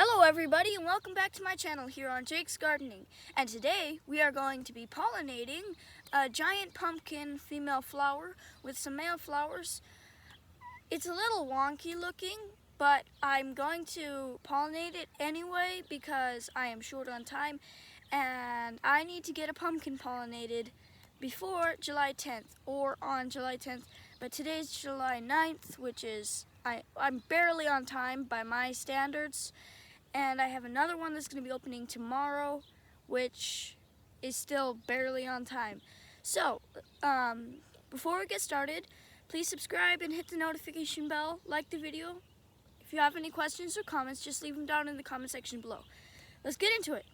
Hello everybody and welcome back to my channel here on Jake's Gardening. And today we are going to be pollinating a giant pumpkin female flower with some male flowers. It's a little wonky looking, but I'm going to pollinate it anyway because I am short on time and I need to get a pumpkin pollinated before July 10th or on July 10th. But today's July 9th, which is, I'm barely on time by my standards. And I have another one that's going to be opening tomorrow, which is still barely on time. So, before we get started, please subscribe and hit the notification bell, like the video. If you have any questions or comments, just leave them down in the comment section below. Let's get into it.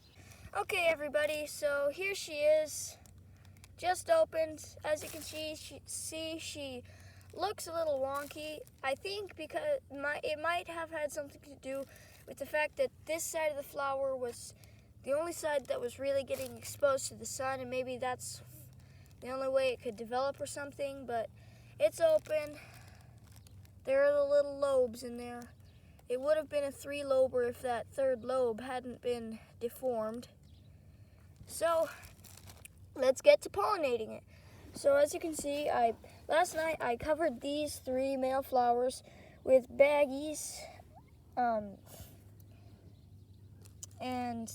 Okay, everybody, so here she is, just opened. As you can see, she looks a little wonky. I think because it might have had something to do with the fact that this side of the flower was the only side that was really getting exposed to the sun, and maybe that's the only way it could develop or something, but it's open. There are the little lobes in there. It would have been a 3-lober if that third lobe hadn't been deformed. So let's get to pollinating it. So as you can see, last night I covered these 3 male flowers with baggies, and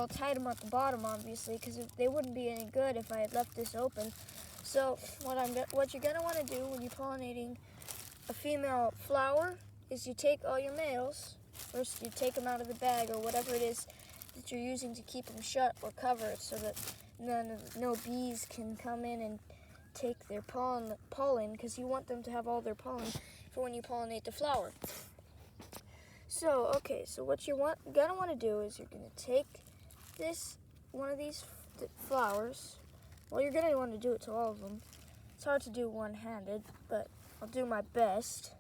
tied them at the bottom, obviously, because they wouldn't be any good if I had left this open. So what you're going to want to do when you're pollinating a female flower is you take all your males. First you take them out of the bag or whatever it is that you're using to keep them shut or covered so that no bees can come in and take their pollen, because you want them to have all their pollen for when you pollinate the flower. So, okay, so what you're gonna want to do is you're gonna take one of these flowers. Well, you're gonna want to do it to all of them. It's hard to do one-handed, but I'll do my best.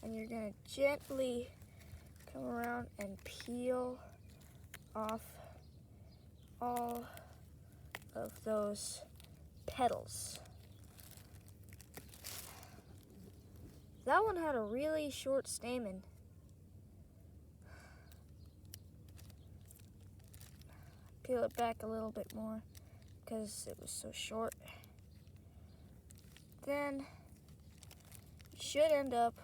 And you're gonna gently come around and peel off all of those petals. That one had a really short stamen. Peel it back a little bit more because it was so short. Then you should end up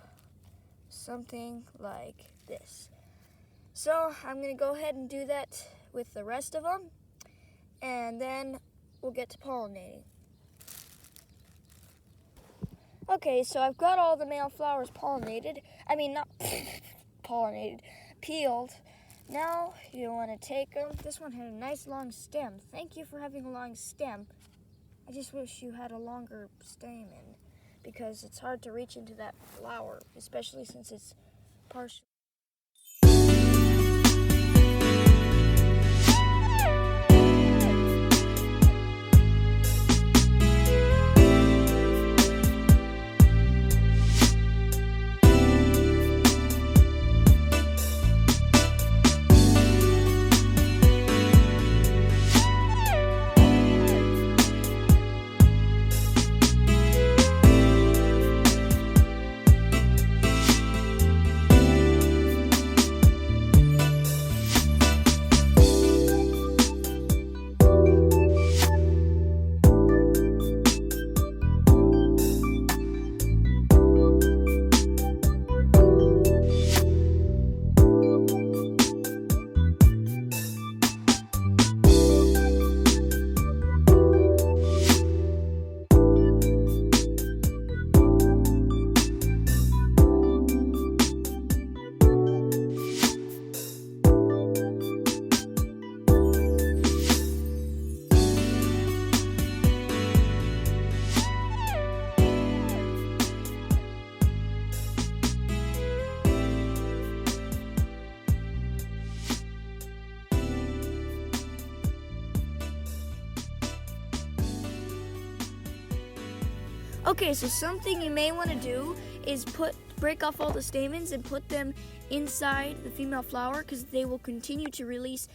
something like this. So I'm going to go ahead and do that with the rest of them, and then we'll get to pollinating. Okay, so I've got all the male flowers pollinated. I mean, not pollinated, peeled. Now you want to take them. This one had a nice long stem. Thank you for having a long stem. I just wish you had a longer stamen because it's hard to reach into that flower, especially since it's partial. Okay, so something you may want to do is break off all the stamens and put them inside the female flower, because they will continue to release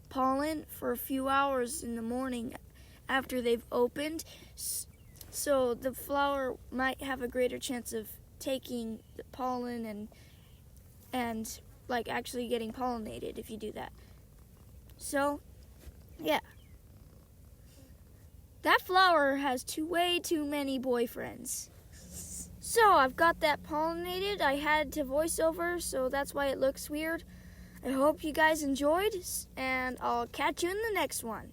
pollen for a few hours in the morning after they've opened. So the flower might have a greater chance of taking the pollen and like actually getting pollinated if you do that. So, yeah. That flower has way too many boyfriends. So I've got that pollinated. I had to voice over, so that's why it looks weird. I hope you guys enjoyed, and I'll catch you in the next one.